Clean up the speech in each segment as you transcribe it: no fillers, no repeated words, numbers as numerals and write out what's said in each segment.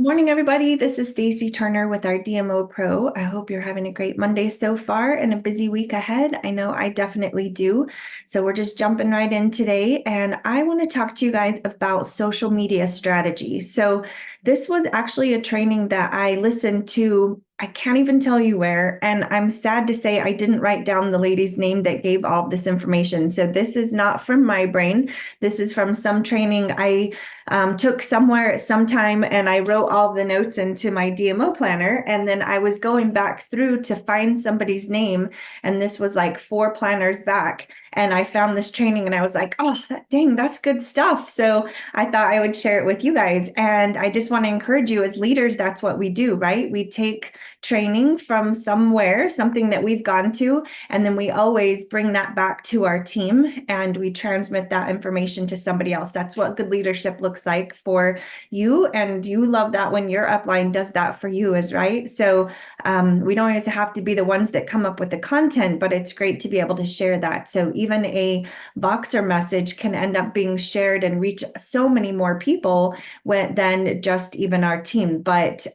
Morning, everybody. This is Stacy Turner with our DMOpro. I hope you're having a great Monday so far and a busy week ahead. I know I definitely do. So we're just jumping right in today, and I want to talk to you guys about social media strategy. So this was actually a training that I listened to. I can't even tell you where, and I'm sad to say I didn't write down the lady's name that gave all of this information. So this is not from my brain. This is from some training I took somewhere at some time, and I wrote all the notes into my DMO planner. And then I was going back through to find somebody's name. And this was like 4 planners back. And I found this training and I was like, oh, dang, that's good stuff. So I thought I would share it with you guys. And I just want to encourage you as leaders, that's what we do, right? We take training from somewhere, something that we've gone to, and then we always bring that back to our team and we transmit that information to somebody else. That's what good leadership looks like for you. And you love that when your upline does that for you, is right. So we don't always have to be the ones that come up with the content, but it's great to be able to share that. So even a Voxer message can end up being shared and reach so many more people than just even our team. But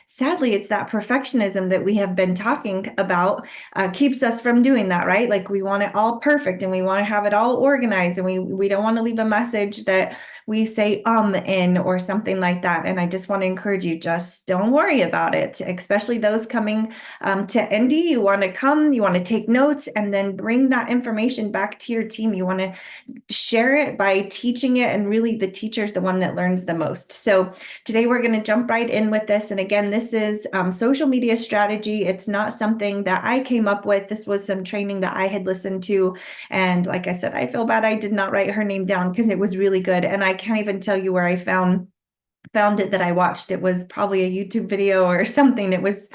sadly, it's that perfectionism that we have been talking about keeps us from doing that, right? Like we want it all perfect and we want to have it all organized, and we don't want to leave a message that we say in or something like that. And I just want to encourage you, just don't worry about it, especially those coming to Indy. You want to come, you want to take notes, and then bring that information back to your team. You want to share it by teaching it, and really the teacher is the one that learns the most. So today we're going to jump right in with this. And again, this is social media strategy. It's not something that I came up with. This was some training that I had listened to. And like I said, I feel bad I did not write her name down because it was really good. And I can't even tell you where I found it that I watched. It was probably a YouTube video or something. It was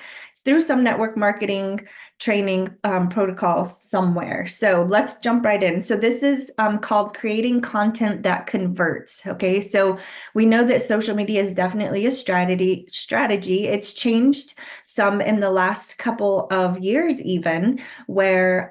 through some network marketing training protocol somewhere. So let's jump right in. So this is called creating content that converts. Okay, so we know that social media is definitely a strategy. It's changed some in the last couple of years, even where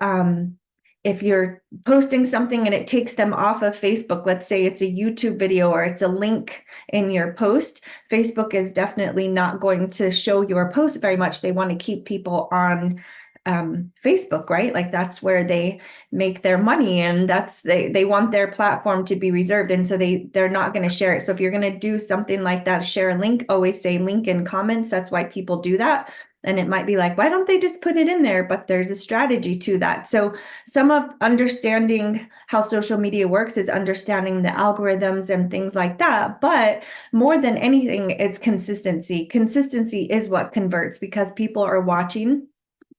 if you're posting something and it takes them off of Facebook, let's say it's a YouTube video or it's a link in your post, Facebook is definitely not going to show your post very much. They want to keep people on Facebook, right? Like that's where they make their money, and they want their platform to be reserved, and so they're not going to share it. So if you're going to do something like that, share a link, always say link in comments. That's why people do that. And it might be like, why don't they just put it in there? But there's a strategy to that. So some of understanding how social media works is understanding the algorithms and things like that. But more than anything, it's consistency. Consistency is what converts, because people are watching.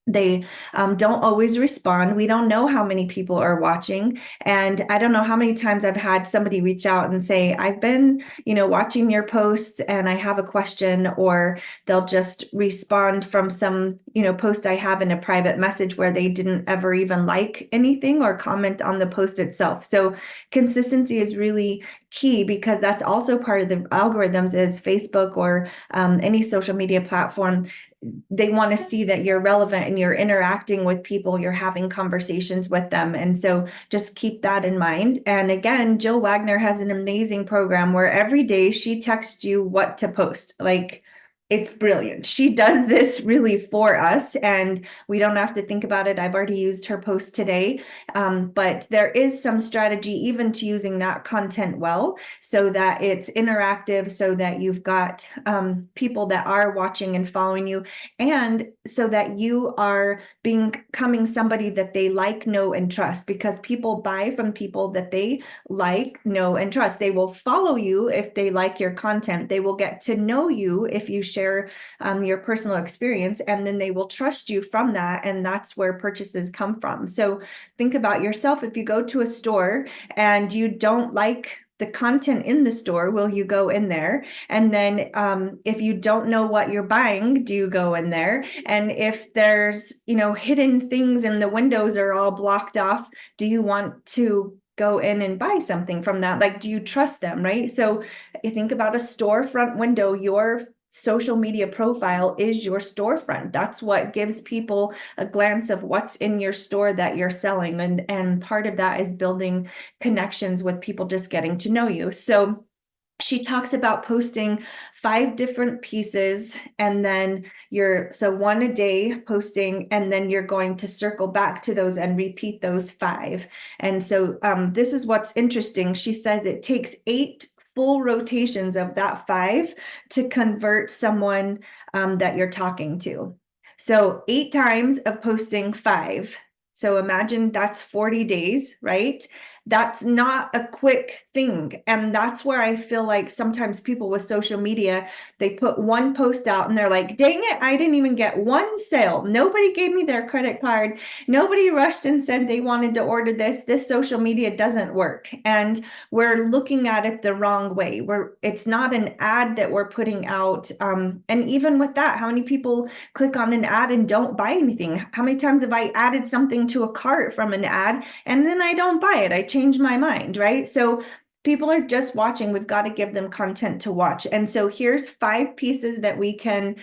They don't always respond. We don't know how many people are watching. And I don't know how many times I've had somebody reach out and say, I've been, watching your posts and I have a question, or they'll just respond from some, post I have in a private message where they didn't ever even like anything or comment on the post itself. So consistency is really key, because that's also part of the algorithms. Is Facebook or any social media platform, they want to see that you're relevant and you're interacting with people, you're having conversations with them. And so just keep that in mind. And again, Jill Wagner has an amazing program where every day she texts you what to post. Like, it's brilliant. She does this really for us, and we don't have to think about it. I've already used her post today, but there is some strategy even to using that content well, so that it's interactive, so that you've got people that are watching and following you, and so that you are becoming somebody that they like, know, and trust, because people buy from people that they like, know, and trust. They will follow you if they like your content. They will get to know you if you share your personal experience, and then they will trust you from that, and that's where purchases come from. So think about yourself. If you go to a store and you don't like the content in the store, will you go in there? And then if you don't know what you're buying, do you go in there? And if there's hidden things and the windows are all blocked off, do you want to go in and buy something from that? Like, do you trust them, right? So you think about a storefront window. Your social media profile is your storefront. That's what gives people a glance of what's in your store that you're selling. And part of that is building connections with people, just getting to know you. So she talks about posting 5 different pieces, and then so one a day posting, and then you're going to circle back to those and repeat those 5. And so this is what's interesting. She says it takes 8 full rotations of that 5 to convert someone that you're talking to. So 8 times of posting 5. So imagine that's 40 days, right? That's not a quick thing. And that's where I feel like sometimes people with social media, they put one post out and they're like, dang it, I didn't even get one sale. Nobody gave me their credit card. Nobody rushed and said they wanted to order this. This social media doesn't work. And we're looking at it the wrong way. It's not an ad that we're putting out. And even with that, how many people click on an ad and don't buy anything? How many times have I added something to a cart from an ad and then I don't buy it? I change my mind, right? So people are just watching. We've got to give them content to watch. And so here's 5 pieces that we can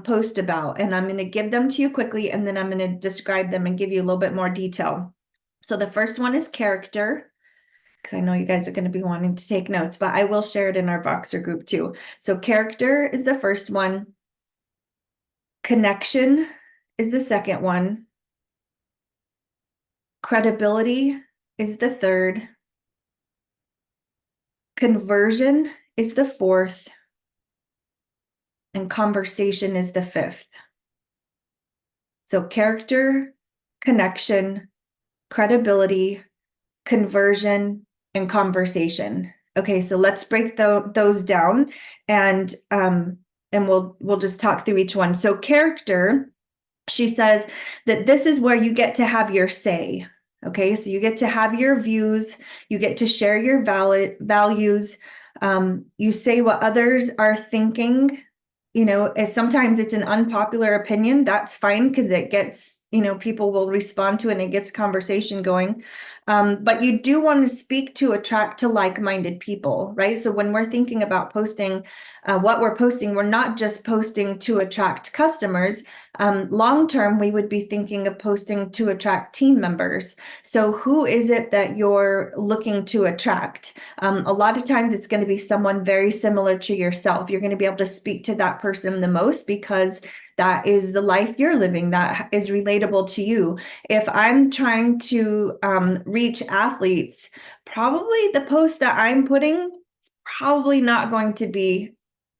post about. And I'm going to give them to you quickly, and then I'm going to describe them and give you a little bit more detail. So the first one is character, because I know you guys are going to be wanting to take notes, but I will share it in our Voxer group too. So character is the first one. Connection is the second one. Credibility is the third. Conversion is the fourth. And conversation is the fifth. So character, connection, credibility, conversion, and conversation. Okay, so let's break those down, and we'll just talk through each one. So character, she says that this is where you get to have your say. Okay, so you get to have your views, you get to share your values, you say what others are thinking. Sometimes it's an unpopular opinion. That's fine, because it gets, people will respond to it and it gets conversation going. But you do want to speak to attract to like-minded people, right? So when we're thinking about posting, what we're posting, we're not just posting to attract customers. Long-term, we would be thinking of posting to attract team members. So who is it that you're looking to attract? A lot of times it's going to be someone very similar to yourself. You're going to be able to speak to that person the most, because that is the life you're living, that is relatable to you. If I'm trying to reach athletes, probably the post that I'm putting is probably not going to be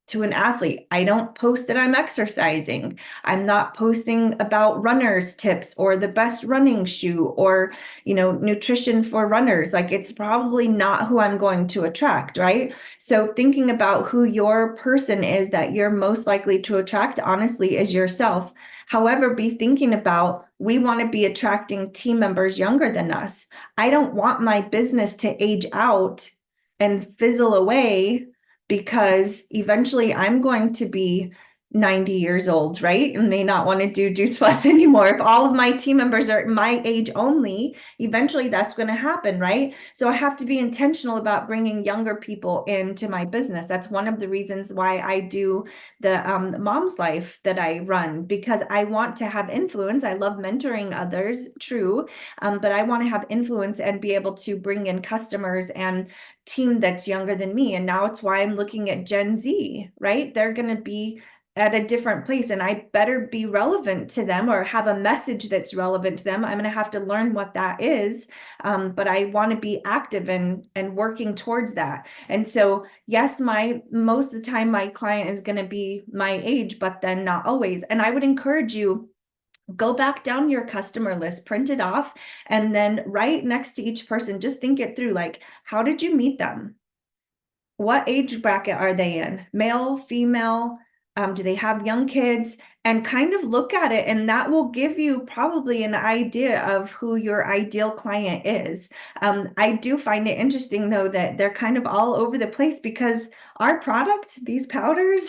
to an athlete. I don't post that I'm exercising. I'm not posting about runners tips or the best running shoe or, nutrition for runners. Like, it's probably not who I'm going to attract, right? So thinking about who your person is that you're most likely to attract, honestly, is yourself. However, be thinking about, we want to be attracting team members younger than us. I don't want my business to age out and fizzle away, because eventually I'm going to be 90 years old, right? And may not want to do Juice Plus anymore. If all of my team members are my age only, eventually that's going to happen, right? So I have to be intentional about bringing younger people into my business. That's one of the reasons why I do the Mom's Life that I run, because I want to have influence. I love mentoring others, true, but I want to have influence and be able to bring in customers and team that's younger than me. And now it's why I'm looking at Gen Z, right? They're going to be at a different place, and I better be relevant to them or have a message that's relevant to them. I'm going to have to learn what that is. But I want to be active and working towards that. And so, yes, most of the time my client is going to be my age, but then not always. And I would encourage you, go back down your customer list, print it off, and then right next to each person, just think it through. Like, how did you meet them? What age bracket are they in? Male, female? Do they have young kids? And kind of look at it, and that will give you probably an idea of who your ideal client is. I do find it interesting, though, that they're kind of all over the place, because our product, these powders,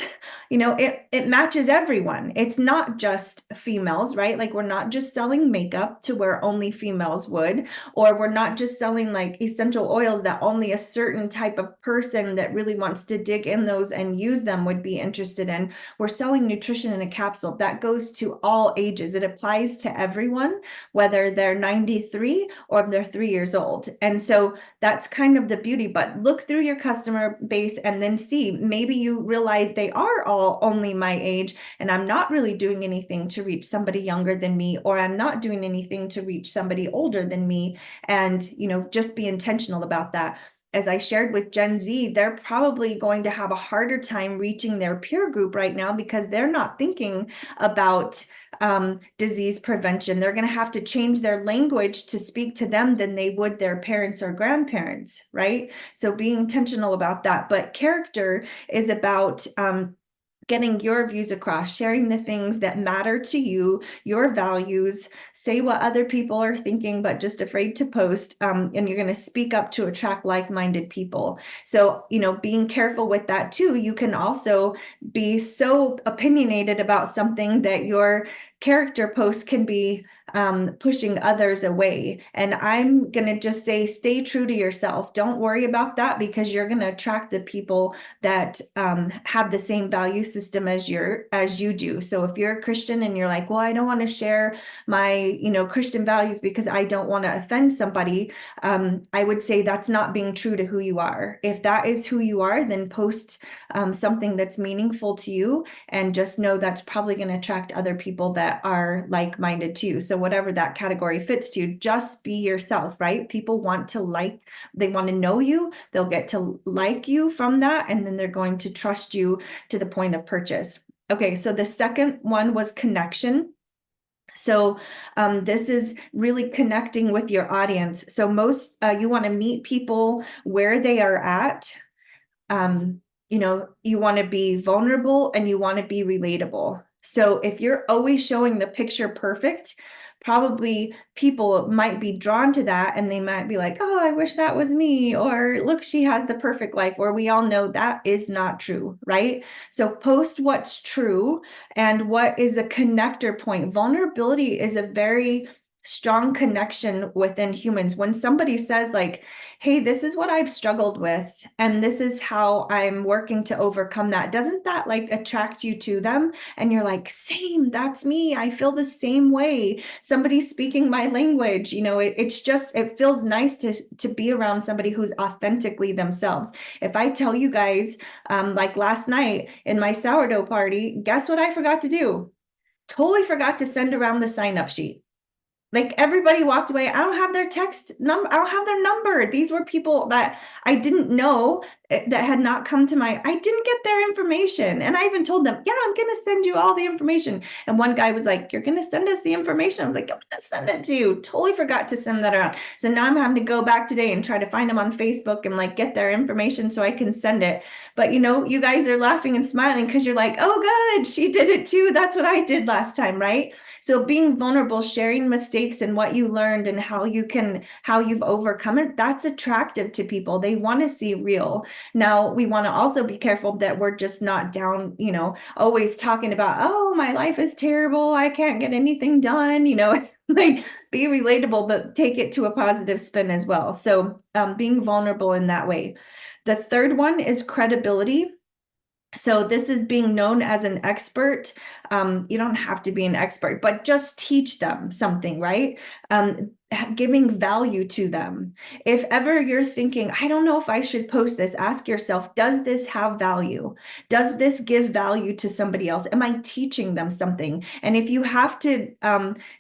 it matches everyone. It's not just females, right? Like, we're not just selling makeup to where only females would, or we're not just selling like essential oils that only a certain type of person that really wants to dig in those and use them would be interested in. We're selling nutrition in a capsule universal. That goes to all ages. It applies to everyone, whether they're 93 or if they're 3 years old. And so that's kind of the beauty. But look through your customer base and then see, maybe you realize they are all only my age, and I'm not really doing anything to reach somebody younger than me, or I'm not doing anything to reach somebody older than me. And, just be intentional about that. As I shared with Gen Z, they're probably going to have a harder time reaching their peer group right now because they're not thinking about disease prevention. They're going to have to change their language to speak to them than they would their parents or grandparents, right? So being intentional about that. But character is about getting your views across, sharing the things that matter to you, your values, say what other people are thinking, but just afraid to post. And you're going to speak up to attract like-minded people. So, being careful with that too. You can also be so opinionated about something that your character post can be pushing others away. And I'm going to just say, stay true to yourself. Don't worry about that, because you're going to attract the people that have the same value system as you do. So if you're a Christian and you're like, well, I don't want to share my, Christian values because I don't want to offend somebody, I would say that's not being true to who you are. If that is who you are, then post something that's meaningful to you, and just know that's probably going to attract other people that are like-minded to you. So whatever that category fits to, just be yourself, right? People want to they want to know you, they'll get to like you from that, and then they're going to trust you to the point of purchase. Okay, so the second one was connection. So this is really connecting with your audience. So you want to meet people where they are at. You want to be vulnerable and you want to be relatable. So if you're always showing the picture perfect, probably people might be drawn to that, and they might be like, oh, I wish that was me, or look, she has the perfect life, where we all know that is not true, right? So post what's true and what is a connector point. Vulnerability is a very strong connection within humans. When somebody says like, hey, this is what I've struggled with, and this is how I'm working to overcome that, doesn't that like attract you to them? And you're like, same, that's me. I feel the same way. Somebody's speaking my language. It feels nice to be around somebody who's authentically themselves. If I tell you guys, like last night in my sourdough party, guess what I forgot to do? Totally forgot to send around the sign-up sheet. Like, everybody walked away. I don't have their text number. I don't have their number. These were people that I didn't know, that had not come to I didn't get their information. And I even told them, yeah, I'm going to send you all the information. And one guy was like, you're going to send us the information? I was like, I'm going to send it to you. Totally forgot to send that around. So now I'm having to go back today and try to find them on Facebook and like get their information so I can send it. But you guys are laughing and smiling because you're like, oh, good, she did it too. That's what I did last time, right? So being vulnerable, sharing mistakes and what you learned and how you've overcome it, that's attractive to people. They want to see real. Now, we want to also be careful that we're just not down, always talking about, oh, my life is terrible, I can't get anything done, like, be relatable, but take it to a positive spin as well. So being vulnerable in that way. The third one is credibility. So this is being known as an expert. You don't have to be an expert, but just teach them something, right? Giving value to them. If ever you're thinking, I don't know if I should post this, ask yourself, does this have value? Does this give value to somebody else? Am I teaching them something? And if you have to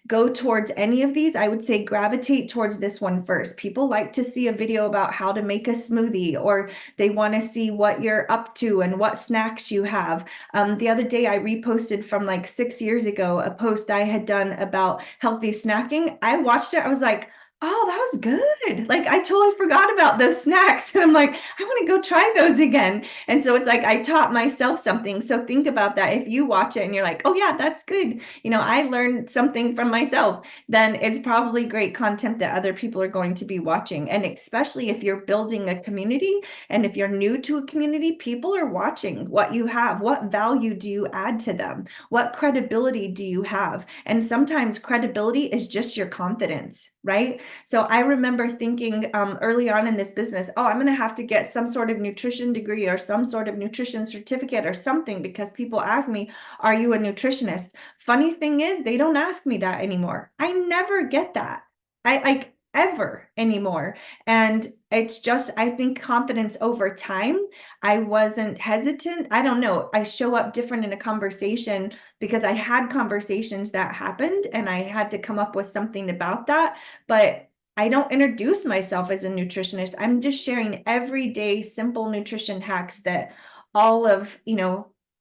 go towards any of these, I would say gravitate towards this one first. People like to see a video about how to make a smoothie, or they want to see what you're up to and what snacks you have. The other day I reposted from like 6 years ago a post I had done about healthy snacking. I watched it. I was like, oh, that was good. Like, I totally forgot about those snacks. And I'm like, I want to go try those again. And so it's like, I taught myself something. So think about that. If you watch it and you're like, oh yeah, that's good. I learned something from myself, then it's probably great content that other people are going to be watching. And especially if you're building a community, and if you're new to a community, people are watching what you have. What value do you add to them? What credibility do you have? And sometimes credibility is just your confidence, right? So I remember thinking early on in this business, oh, I'm going to have to get some sort of nutrition degree or some sort of nutrition certificate or something because people ask me, are you a nutritionist? Funny thing is, they don't ask me that anymore. I never get that. I like ever anymore. And it's just, I think confidence over time. I wasn't hesitant. I don't know. I show up different in a conversation because I had conversations that happened and I had to come up with something about that. But I don't introduce myself as a nutritionist. I'm just sharing everyday simple nutrition hacks that all of,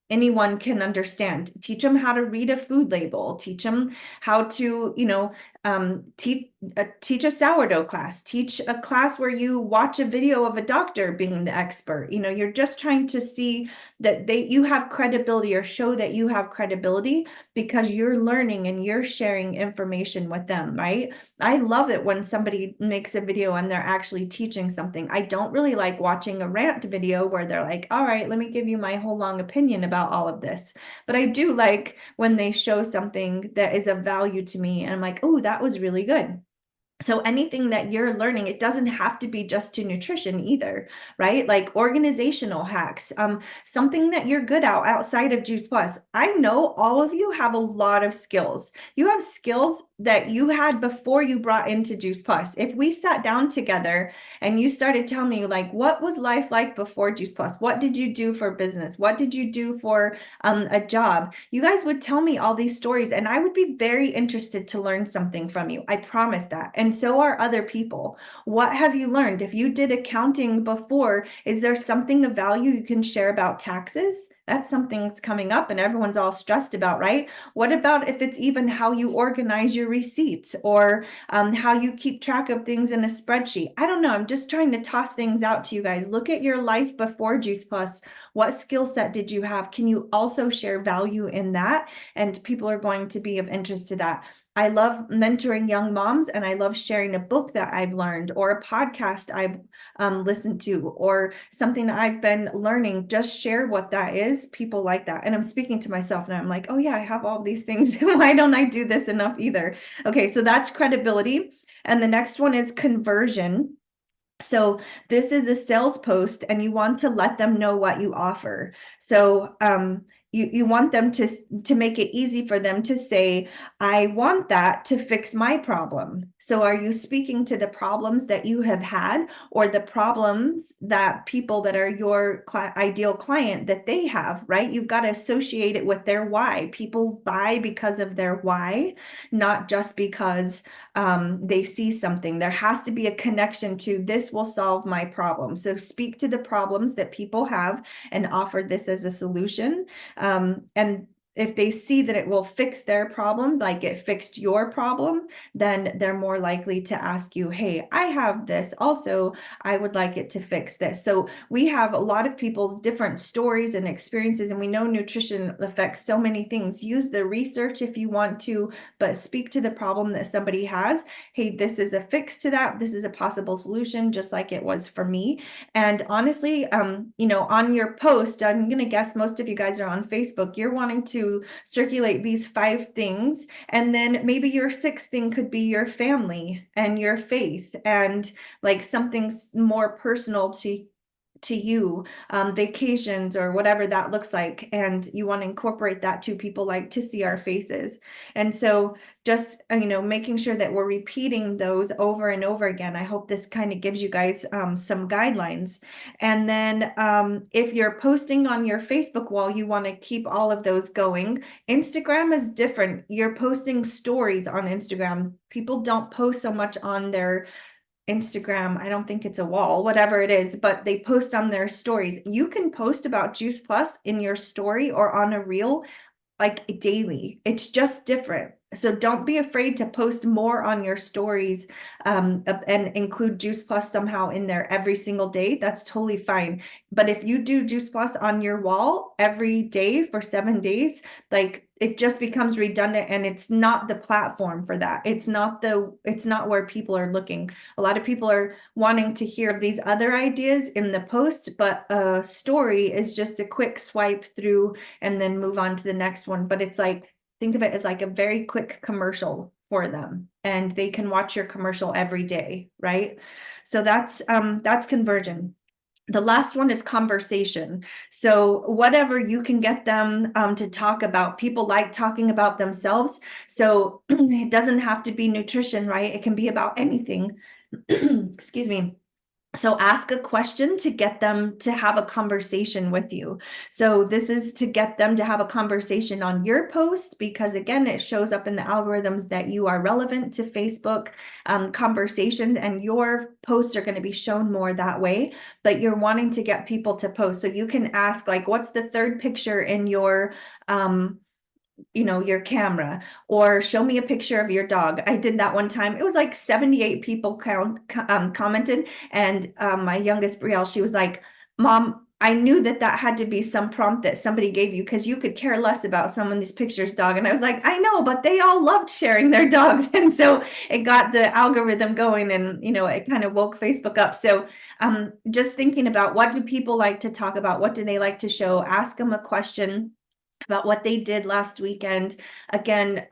anyone can understand. Teach them how to read a food label, teach them how to, teach a sourdough class, teach a class where you watch a video of a doctor being the expert. You're just trying to see that you have credibility or show that you have credibility because you're learning and you're sharing information with them, right? I love it when somebody makes a video and they're actually teaching something. I don't really like watching a rant video where they're like, all right, let me give you my whole long opinion about all of this. But I do like when they show something that is of value to me and I'm like, oh, that was really good. So anything that you're learning, it doesn't have to be just to nutrition either, right? Like organizational hacks, something that you're good at outside of Juice Plus. I know all of you have a lot of skills. You have skills that you had before you brought into Juice Plus. If we sat down together and you started telling me like, what was life like before Juice Plus? What did you do for business? What did you do for a job? You guys would tell me all these stories and I would be very interested to learn something from you. I promise that. And so are other people. What have you learned? If you did accounting before, is there something of value you can share about taxes? That's something that's coming up and everyone's all stressed about, right? What about if it's even how you organize your receipts or how you keep track of things in a spreadsheet? I don't know. I'm just trying to toss things out to you guys. Look at your life before Juice Plus. What skill set did you have? Can you also share value in that? And people are going to be of interest to that. I love mentoring young moms and I love sharing a book that I've learned or a podcast I've listened to or something I've been learning. Just share what that is. People like that. And I'm speaking to myself and I'm like, oh yeah, I have all these things. Why don't I do this enough either? Okay, so that's credibility. And the next one is conversion. So this is a sales post and you want to let them know what you offer. So you want them to make it easy for them to say, I want that to fix my problem. So are you speaking to the problems that you have had or the problems that people that are your ideal client that they have, right? You've got to associate it with their why. People buy because of their why, not just because they see something. There has to be a connection to this will solve my problem. So speak to the problems that people have and offer this as a solution. And if they see that it will fix their problem, like it fixed your problem, then they're more likely to ask you, hey, I have this also, I would like it to fix this. So we have a lot of people's different stories and experiences, and we know nutrition affects so many things. Use the research if you want to, but speak to the problem that somebody has. Hey, this is a fix to that. This is a possible solution, just like it was for me. And honestly, on your post, I'm going to guess most of you guys are on Facebook. You're wanting to circulate these 5 things. And then maybe your 6th thing could be your family and your faith and like something more personal to you, vacations or whatever that looks like. And you want to incorporate that too. People like to see our faces. And so just, making sure that we're repeating those over and over again. I hope this kind of gives you guys some guidelines. And then if you're posting on your Facebook wall, you want to keep all of those going. Instagram is different. You're posting stories on Instagram. People don't post so much on their Instagram. I don't think it's a wall, whatever it is, but they post on their stories. You can post about Juice Plus in your story or on a reel like daily. It's just different. So don't be afraid to post more on your stories and include Juice Plus somehow in there every single day. That's totally fine. But if you do Juice Plus on your wall every day for 7 days, like it just becomes redundant and it's not the platform for that. It's not where people are looking. A lot of people are wanting to hear these other ideas in the post, but a story is just a quick swipe through and then move on to the next one. But it's like, think of it as like a very quick commercial for them, and they can watch your commercial every day, right? So that's conversion. The last one is conversation. So whatever you can get them to talk about, people like talking about themselves. So it doesn't have to be nutrition, right? It can be about anything. Excuse me. So ask a question to get them to have a conversation with you. So this is to get them to have a conversation on your post, because again, it shows up in the algorithms that you are relevant to Facebook conversations, and your posts are going to be shown more that way. But you're wanting to get people to post. So you can ask, like, what's the third picture in your your camera, or show me a picture of your dog. I did that one time. It was like 78 people commented, and my youngest Brielle, she was like, Mom, I knew that had to be some prompt that somebody gave you, because you could care less about someone's picture's dog. And I was like, I know, but they all loved sharing their dogs. And so it got the algorithm going, and it kind of woke Facebook up. So just thinking about, what do people like to talk about? What do they like to show? Ask them a question about what they did last weekend. Again,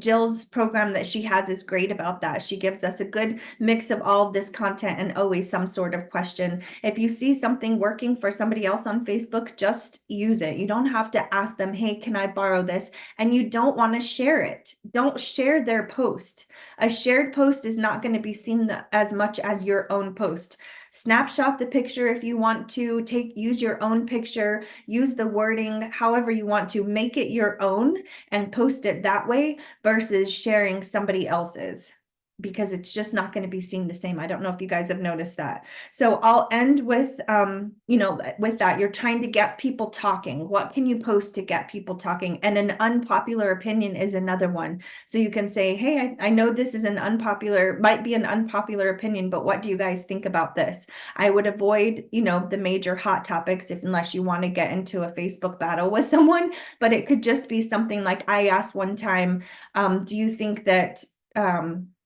Jill's program that she has is great about that. She gives us a good mix of all of this content and always some sort of question. If you see something working for somebody else on Facebook, just use it. You don't have to ask them, hey, can I borrow this? And you don't want to share it. Don't share their post. A shared post is not going to be seen as much as your own post. Snapshot the picture if you want to, use your own picture, use the wording however you want to, make it your own and post it that way versus sharing somebody else's, because it's just not going to be seen the same. I don't know if you guys have noticed that. So I'll end with, with that, you're trying to get people talking. What can you post to get people talking? And an unpopular opinion is another one. So you can say, hey, I know this is might be an unpopular opinion, but what do you guys think about this? I would avoid, the major hot topics unless you want to get into a Facebook battle with someone, but it could just be something like, I asked one time, do you think that,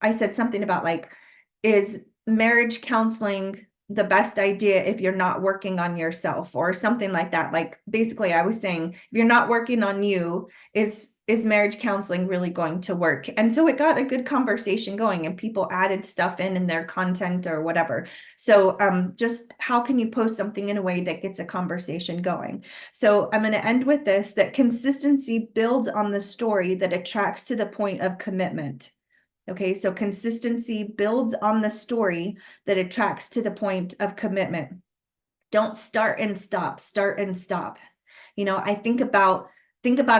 I said something about, like, is marriage counseling the best idea if you're not working on yourself, or something like that? Like, basically I was saying, if you're not working on you, is marriage counseling really going to work? And so it got a good conversation going, and people added stuff in their content or whatever. So just how can you post something in a way that gets a conversation going? So I'm going to end with this, that consistency builds on the story that attracts to the point of commitment. Okay, so consistency builds on the story that attracts to the point of commitment. Don't start and stop, start and stop. I think about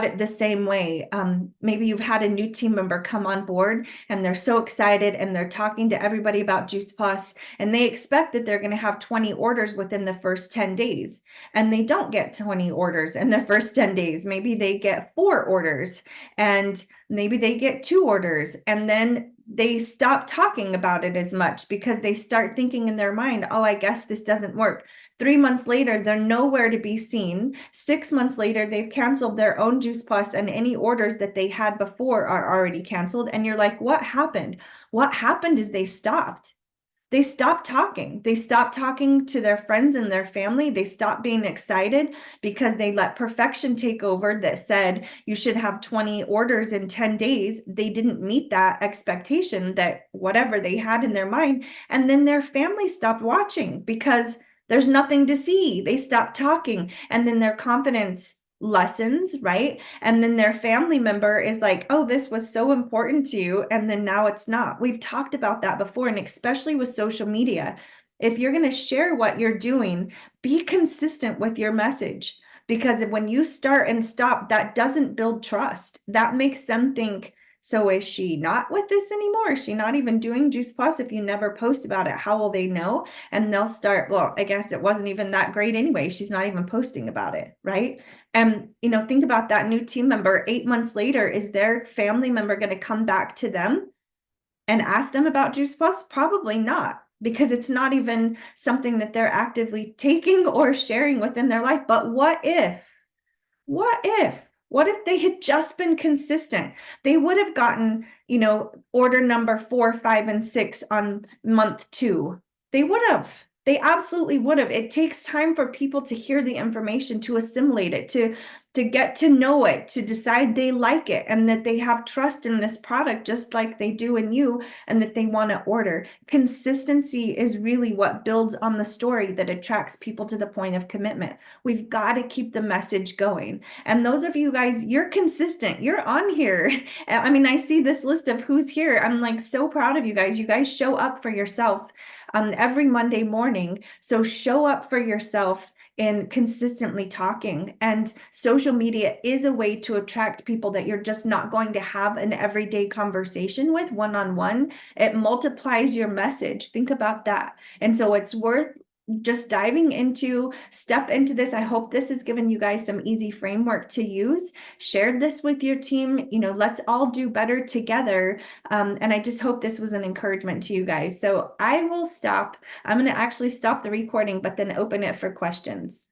it the same way. Maybe you've had a new team member come on board, and they're so excited, and they're talking to everybody about Juice Plus, and they expect that they're going to have 20 orders within the first 10 days. And they don't get 20 orders in the first 10 days. Maybe they get 4 orders, and maybe they get 2 orders, and then they stop talking about it as much because they start thinking in their mind, oh, I guess this doesn't work. 3 months later, they're nowhere to be seen. 6 months later, they've canceled their own Juice Plus, and any orders that they had before are already canceled. And you're like, what happened? What happened is they stopped. They stopped talking. They stopped talking to their friends and their family. They stopped being excited because they let perfection take over that said you should have 20 orders in 10 days. They didn't meet that expectation, that whatever they had in their mind. And then their family stopped watching because there's nothing to see. They stopped talking, and then their confidence lessons, right? And then their family member is like, oh, this was so important to you, and then now it's not. We've talked about that before, and especially with social media. If you're going to share what you're doing, be consistent with your message, because when you start and stop, that doesn't build trust. That makes them think, so is she not with this anymore? Is she not even doing Juice Plus? If you never post about it, how will they know? And they'll start, well, I guess it wasn't even that great anyway. She's not even posting about it, right? And, think about that new team member. 8 months later, is their family member going to come back to them and ask them about Juice Plus? Probably not, because it's not even something that they're actively taking or sharing within their life. But what if they had just been consistent? They would have gotten, order number 4, 5, and 6 on month 2. They would have. They absolutely would have. It takes time for people to hear the information, to assimilate it, to get to know it, to decide they like it, and that they have trust in this product just like they do in you, and that they want to order. Consistency is really what builds on the story that attracts people to the point of commitment. We've got to keep the message going. And those of you guys, you're consistent. You're on here. I mean, I see this list of who's here. I'm like so proud of you guys. You guys show up for yourself every Monday morning. So show up for yourself in consistently talking. And social media is a way to attract people that you're just not going to have an everyday conversation with one-on-one. It multiplies your message. Think about that. And so it's worth just diving into, step into this. I hope this has given you guys some easy framework to use. Share this with your team. Let's all do better together. And I just hope this was an encouragement to you guys. So I will stop. I'm going to actually stop the recording, but then open it for questions.